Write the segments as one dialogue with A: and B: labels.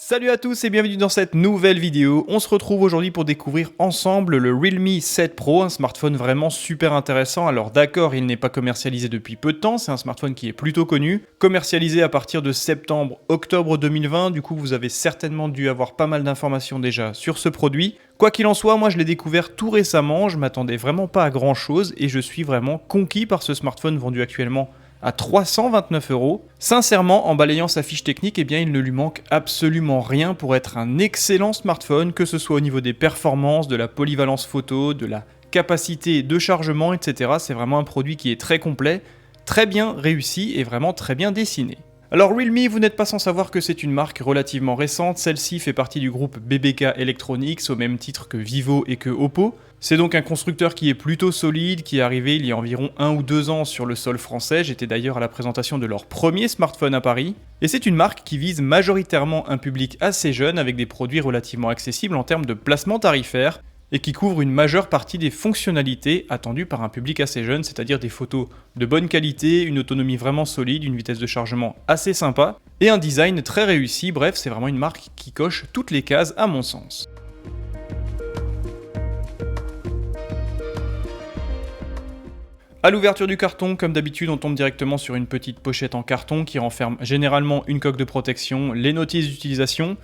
A: Salut à tous et bienvenue dans cette nouvelle vidéo. On se retrouve aujourd'hui pour découvrir ensemble le Realme 7 Pro, un smartphone vraiment super intéressant. Alors d'accord, il n'est pas commercialisé depuis peu de temps, c'est un smartphone qui est plutôt connu. Commercialisé à partir de septembre-octobre 2020, du coup vous avez certainement dû avoir pas mal d'informations déjà sur ce produit. Quoi qu'il en soit, moi je l'ai découvert tout récemment, je m'attendais vraiment pas à grand chose et je suis vraiment conquis par ce smartphone vendu actuellement à 329 €. Sincèrement, en balayant sa fiche technique, eh bien, il ne lui manque absolument rien pour être un excellent smartphone, que ce soit au niveau des performances, de la polyvalence photo, de la capacité de chargement, etc. C'est vraiment un produit qui est très complet, très bien réussi et vraiment très bien dessiné. Alors Realme, vous n'êtes pas sans savoir que c'est une marque relativement récente, celle-ci fait partie du groupe BBK Electronics au même titre que Vivo et que Oppo. C'est donc un constructeur qui est plutôt solide, qui est arrivé il y a environ 1 ou 2 ans sur le sol français, j'étais d'ailleurs à la présentation de leur premier smartphone à Paris, et c'est une marque qui vise majoritairement un public assez jeune avec des produits relativement accessibles en termes de placement tarifaire, et qui couvre une majeure partie des fonctionnalités attendues par un public assez jeune, c'est-à-dire des photos de bonne qualité, une autonomie vraiment solide, une vitesse de chargement assez sympa, et un design très réussi. Bref, c'est vraiment une marque qui coche toutes les cases à mon sens. À l'ouverture du carton, comme d'habitude, on tombe directement sur une petite pochette en carton qui renferme généralement une coque de protection, les notices d'utilisation.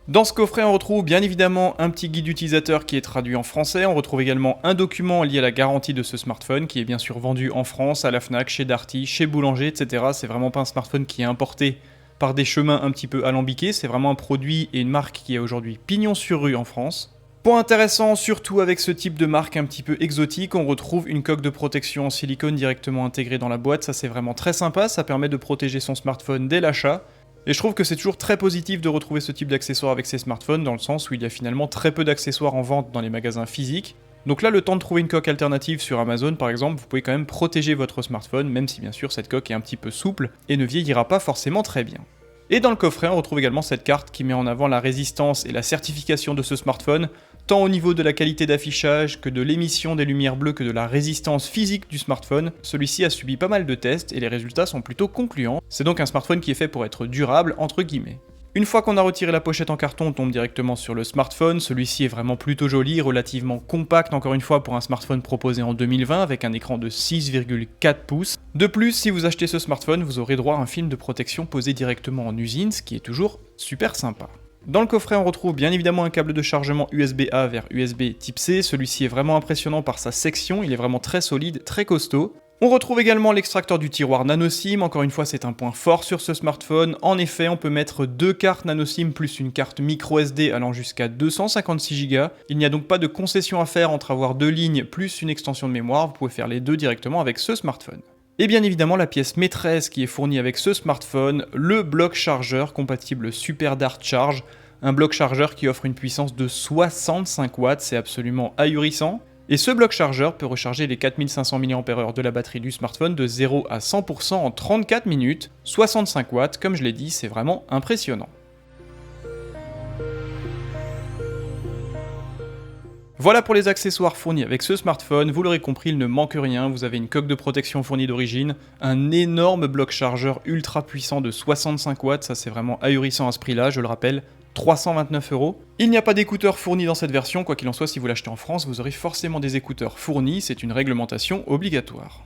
A: Dans ce coffret, on retrouve bien évidemment un petit guide utilisateur qui est traduit en français. On retrouve également un document lié à la garantie de ce smartphone qui est bien sûr vendu en France, à la Fnac, chez Darty, chez Boulanger, etc. C'est vraiment pas un smartphone qui est importé par des chemins un petit peu alambiqués. C'est vraiment un produit et une marque qui est aujourd'hui pignon sur rue en France. Point intéressant, surtout avec ce type de marque un petit peu exotique, on retrouve une coque de protection en silicone directement intégrée dans la boîte. Ça c'est vraiment très sympa, ça permet de protéger son smartphone dès l'achat. Et je trouve que c'est toujours très positif de retrouver ce type d'accessoires avec ces smartphones, dans le sens où il y a finalement très peu d'accessoires en vente dans les magasins physiques. Donc là, le temps de trouver une coque alternative sur Amazon par exemple, vous pouvez quand même protéger votre smartphone, même si bien sûr cette coque est un petit peu souple et ne vieillira pas forcément très bien. Et dans le coffret, on retrouve également cette carte qui met en avant la résistance et la certification de ce smartphone, tant au niveau de la qualité d'affichage que de l'émission des lumières bleues que de la résistance physique du smartphone. Celui-ci a subi pas mal de tests et les résultats sont plutôt concluants. C'est donc un smartphone qui est fait pour être durable, entre guillemets. Une fois qu'on a retiré la pochette en carton, on tombe directement sur le smartphone. Celui-ci est vraiment plutôt joli, relativement compact encore une fois pour un smartphone proposé en 2020 avec un écran de 6,4 pouces. De plus, si vous achetez ce smartphone, vous aurez droit à un film de protection posé directement en usine, ce qui est toujours super sympa. Dans le coffret, on retrouve bien évidemment un câble de chargement USB-A vers USB type C. Celui-ci est vraiment impressionnant par sa section, il est vraiment très solide, très costaud. On retrouve également l'extracteur du tiroir NanoSIM, encore une fois c'est un point fort sur ce smartphone. En effet, on peut mettre 2 cartes NanoSIM plus une carte microSD allant jusqu'à 256 Go. Il n'y a donc pas de concession à faire entre avoir 2 lignes plus une extension de mémoire, vous pouvez faire les deux directement avec ce smartphone. Et bien évidemment la pièce maîtresse qui est fournie avec ce smartphone, le bloc chargeur compatible Super Dart Charge, un bloc chargeur qui offre une puissance de 65 watts, c'est absolument ahurissant. Et ce bloc chargeur peut recharger les 4500 mAh de la batterie du smartphone de 0 à 100% en 34 minutes, 65 watts, comme je l'ai dit, c'est vraiment impressionnant. Voilà pour les accessoires fournis avec ce smartphone, vous l'aurez compris, il ne manque rien, vous avez une coque de protection fournie d'origine, un énorme bloc chargeur ultra puissant de 65 watts, ça c'est vraiment ahurissant à ce prix-là, je le rappelle, 329 €. Il n'y a pas d'écouteurs fournis dans cette version, quoi qu'il en soit, si vous l'achetez en France, vous aurez forcément des écouteurs fournis, c'est une réglementation obligatoire.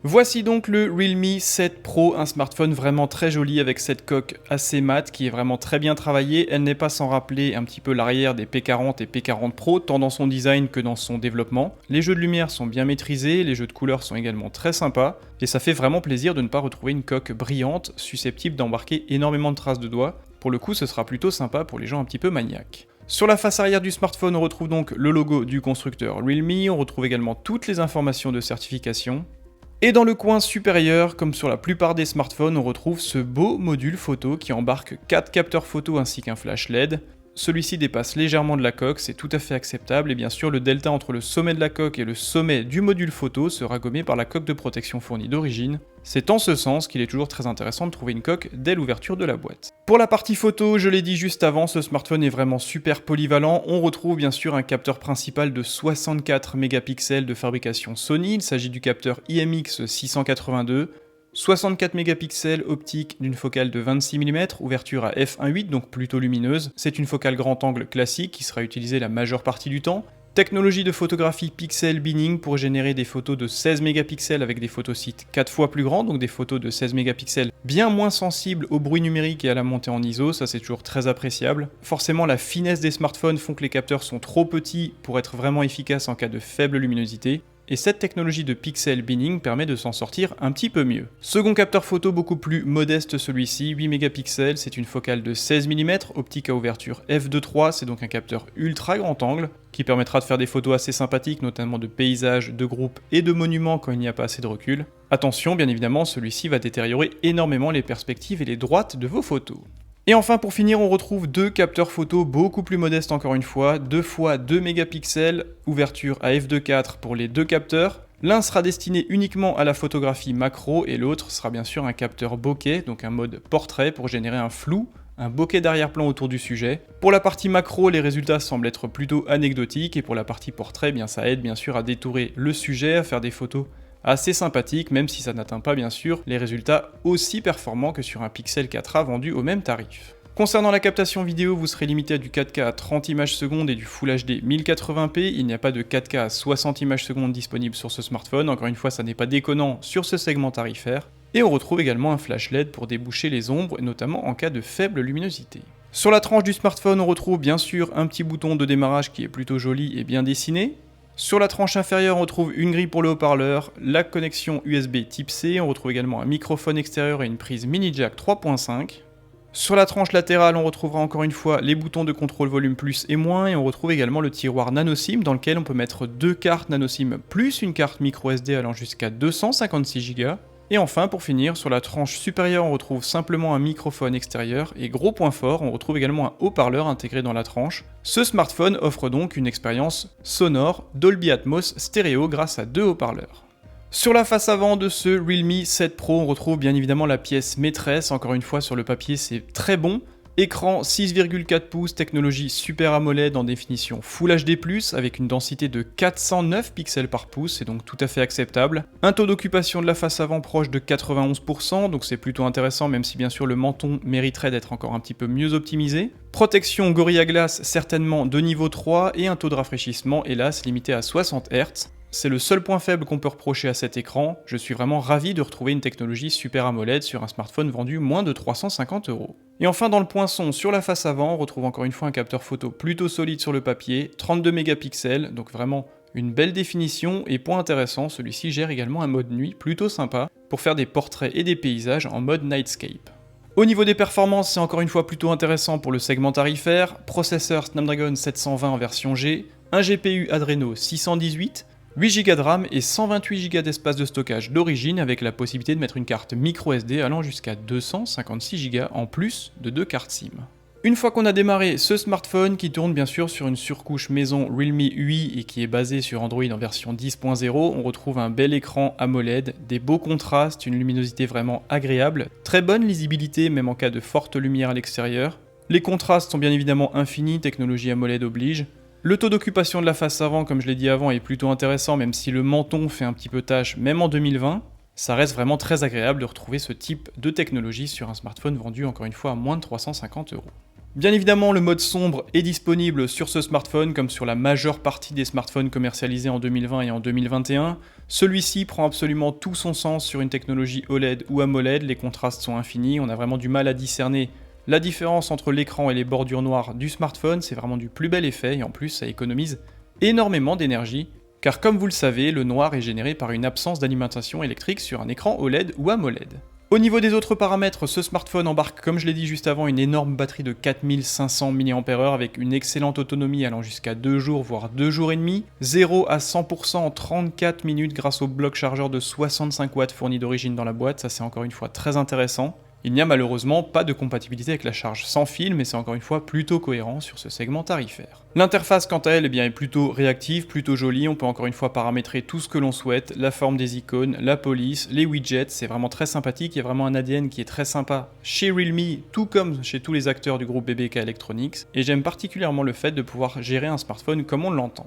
A: Voici donc le Realme 7 Pro, un smartphone vraiment très joli avec cette coque assez mat qui est vraiment très bien travaillée. Elle n'est pas sans rappeler un petit peu l'arrière des P40 et P40 Pro, tant dans son design que dans son développement. Les jeux de lumière sont bien maîtrisés, les jeux de couleurs sont également très sympas, et ça fait vraiment plaisir de ne pas retrouver une coque brillante susceptible d'embarquer énormément de traces de doigts. Pour le coup, ce sera plutôt sympa pour les gens un petit peu maniaques. Sur la face arrière du smartphone, on retrouve donc le logo du constructeur Realme, on retrouve également toutes les informations de certification. Et dans le coin supérieur, comme sur la plupart des smartphones, on retrouve ce beau module photo qui embarque 4 capteurs photo ainsi qu'un flash LED. Celui-ci dépasse légèrement de la coque, c'est tout à fait acceptable, et bien sûr le delta entre le sommet de la coque et le sommet du module photo sera gommé par la coque de protection fournie d'origine. C'est en ce sens qu'il est toujours très intéressant de trouver une coque dès l'ouverture de la boîte. Pour la partie photo, je l'ai dit juste avant, ce smartphone est vraiment super polyvalent. On retrouve bien sûr un capteur principal de 64 mégapixels de fabrication Sony, il s'agit du capteur IMX 682. 64 mégapixels optique d'une focale de 26 mm, ouverture à f1.8 donc plutôt lumineuse. C'est une focale grand angle classique qui sera utilisée la majeure partie du temps. Technologie de photographie pixel binning pour générer des photos de 16 mégapixels avec des photosites 4 fois plus grands, donc des photos de 16 mégapixels bien moins sensibles au bruit numérique et à la montée en ISO, ça c'est toujours très appréciable. Forcément la finesse des smartphones font que les capteurs sont trop petits pour être vraiment efficaces en cas de faible luminosité. Et cette technologie de pixel binning permet de s'en sortir un petit peu mieux. Second capteur photo beaucoup plus modeste celui-ci, 8 mégapixels, c'est une focale de 16 mm, optique à ouverture f2.3, c'est donc un capteur ultra grand angle, qui permettra de faire des photos assez sympathiques, notamment de paysages, de groupes et de monuments quand il n'y a pas assez de recul. Attention, bien évidemment, celui-ci va détériorer énormément les perspectives et les droites de vos photos. Et enfin pour finir, on retrouve deux capteurs photo beaucoup plus modestes encore une fois, 2 x 2 mégapixels, ouverture à f2.4 pour les deux capteurs. L'un sera destiné uniquement à la photographie macro et l'autre sera bien sûr un capteur bokeh, donc un mode portrait pour générer un flou, un bokeh d'arrière-plan autour du sujet. Pour la partie macro, les résultats semblent être plutôt anecdotiques et pour la partie portrait, bien ça aide bien sûr à détourer le sujet, à faire des photos assez sympathique, même si ça n'atteint pas bien sûr les résultats aussi performants que sur un Pixel 4a vendu au même tarif. Concernant la captation vidéo, vous serez limité à du 4K à 30 images secondes et du Full HD 1080p, il n'y a pas de 4K à 60 images secondes disponible sur ce smartphone, encore une fois ça n'est pas déconnant sur ce segment tarifaire, et on retrouve également un flash LED pour déboucher les ombres, notamment en cas de faible luminosité. Sur la tranche du smartphone, on retrouve bien sûr un petit bouton de démarrage qui est plutôt joli et bien dessiné. Sur la tranche inférieure, on retrouve une grille pour le haut-parleur, la connexion USB Type C, on retrouve également un microphone extérieur et une prise mini jack 3.5. Sur la tranche latérale, on retrouvera encore une fois les boutons de contrôle volume plus et moins, et on retrouve également le tiroir nano SIM dans lequel on peut mettre deux cartes nano SIM plus une carte micro SD allant jusqu'à 256 Go. Et enfin, pour finir, sur la tranche supérieure, on retrouve simplement un microphone extérieur, et gros point fort, on retrouve également un haut-parleur intégré dans la tranche. Ce smartphone offre donc une expérience sonore Dolby Atmos stéréo grâce à deux haut-parleurs. Sur la face avant de ce Realme 7 Pro, on retrouve bien évidemment la pièce maîtresse, encore une fois sur le papier c'est très bon. Écran 6,4 pouces, technologie Super AMOLED en définition Full HD+, avec une densité de 409 pixels par pouce, c'est donc tout à fait acceptable. Un taux d'occupation de la face avant proche de 91%, donc c'est plutôt intéressant même si bien sûr le menton mériterait d'être encore un petit peu mieux optimisé. Protection Gorilla Glass certainement de niveau 3 et un taux de rafraîchissement hélas limité à 60 Hz. C'est le seul point faible qu'on peut reprocher à cet écran, je suis vraiment ravi de retrouver une technologie Super AMOLED sur un smartphone vendu moins de 350 €. Et enfin dans le point son, sur la face avant, on retrouve encore une fois un capteur photo plutôt solide sur le papier, 32 mégapixels, donc vraiment une belle définition, et point intéressant, celui-ci gère également un mode nuit plutôt sympa, pour faire des portraits et des paysages en mode Nightscape. Au niveau des performances, c'est encore une fois plutôt intéressant pour le segment tarifaire, processeur Snapdragon 720 en version G, un GPU Adreno 618, 8 Go de RAM et 128 Go d'espace de stockage d'origine avec la possibilité de mettre une carte micro SD allant jusqu'à 256 Go en plus de deux cartes SIM. Une fois qu'on a démarré ce smartphone qui tourne bien sûr sur une surcouche maison Realme UI et qui est basé sur Android en version 10.0, on retrouve un bel écran AMOLED, des beaux contrastes, une luminosité vraiment agréable, très bonne lisibilité même en cas de forte lumière à l'extérieur. Les contrastes sont bien évidemment infinis, technologie AMOLED oblige. Le taux d'occupation de la face avant, comme je l'ai dit avant, est plutôt intéressant, même si le menton fait un petit peu tâche, même en 2020. Ça reste vraiment très agréable de retrouver ce type de technologie sur un smartphone vendu encore une fois à moins de 350 €. Bien évidemment, le mode sombre est disponible sur ce smartphone comme sur la majeure partie des smartphones commercialisés en 2020 et en 2021. Celui-ci prend absolument tout son sens sur une technologie OLED ou AMOLED, les contrastes sont infinis, on a vraiment du mal à discerner la différence entre l'écran et les bordures noires du smartphone, c'est vraiment du plus bel effet et en plus ça économise énormément d'énergie, car comme vous le savez, le noir est généré par une absence d'alimentation électrique sur un écran OLED ou AMOLED. Au niveau des autres paramètres, ce smartphone embarque, comme je l'ai dit juste avant, une énorme batterie de 4500 mAh avec une excellente autonomie allant jusqu'à 2 jours voire 2 jours et demi, 0 à 100% en 34 minutes grâce au bloc chargeur de 65 watts fourni d'origine dans la boîte, ça c'est encore une fois très intéressant. Il n'y a malheureusement pas de compatibilité avec la charge sans fil, mais c'est encore une fois plutôt cohérent sur ce segment tarifaire. L'interface quant à elle est plutôt réactive, plutôt jolie, on peut encore une fois paramétrer tout ce que l'on souhaite, la forme des icônes, la police, les widgets, c'est vraiment très sympathique, il y a vraiment un ADN qui est très sympa chez Realme, tout comme chez tous les acteurs du groupe BBK Electronics, et j'aime particulièrement le fait de pouvoir gérer un smartphone comme on l'entend.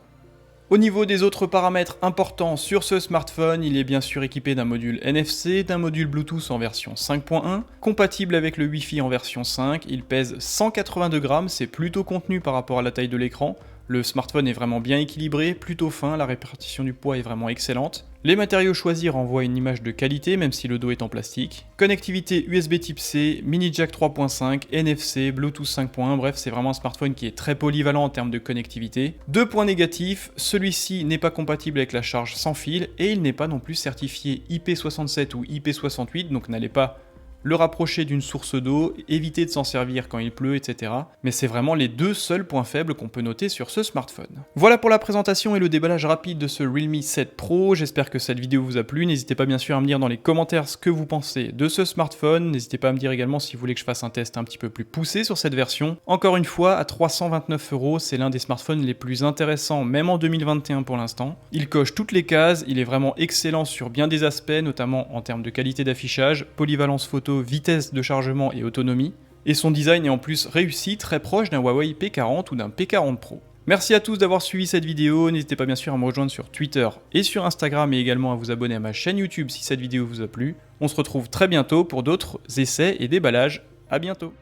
A: Au niveau des autres paramètres importants sur ce smartphone, il est bien sûr équipé d'un module NFC, d'un module Bluetooth en version 5.1, compatible avec le Wi-Fi en version 5, il pèse 182 grammes, c'est plutôt contenu par rapport à la taille de l'écran. Le smartphone est vraiment bien équilibré, plutôt fin, la répartition du poids est vraiment excellente. Les matériaux choisis renvoient une image de qualité même si le dos est en plastique. Connectivité USB type C, mini jack 3.5, NFC, Bluetooth 5.1, bref c'est vraiment un smartphone qui est très polyvalent en termes de connectivité. Deux points négatifs, celui-ci n'est pas compatible avec la charge sans fil et il n'est pas non plus certifié IP67 ou IP68, donc n'allez pas le rapprocher d'une source d'eau, éviter de s'en servir quand il pleut, etc. Mais c'est vraiment les deux seuls points faibles qu'on peut noter sur ce smartphone. Voilà pour la présentation et le déballage rapide de ce Realme 7 Pro, j'espère que cette vidéo vous a plu, n'hésitez pas bien sûr à me dire dans les commentaires ce que vous pensez de ce smartphone, n'hésitez pas à me dire également si vous voulez que je fasse un test un petit peu plus poussé sur cette version. Encore une fois, à 329 €, c'est l'un des smartphones les plus intéressants, même en 2021 pour l'instant. Il coche toutes les cases, il est vraiment excellent sur bien des aspects, notamment en termes de qualité d'affichage, polyvalence photo, vitesse de chargement et autonomie, et son design est en plus réussi, très proche d'un Huawei P40 ou d'un P40 Pro. Merci à tous d'avoir suivi cette vidéo, n'hésitez pas bien sûr à me rejoindre sur Twitter et sur Instagram et également à vous abonner à ma chaîne YouTube si cette vidéo vous a plu. On se retrouve très bientôt pour d'autres essais et déballages, à bientôt.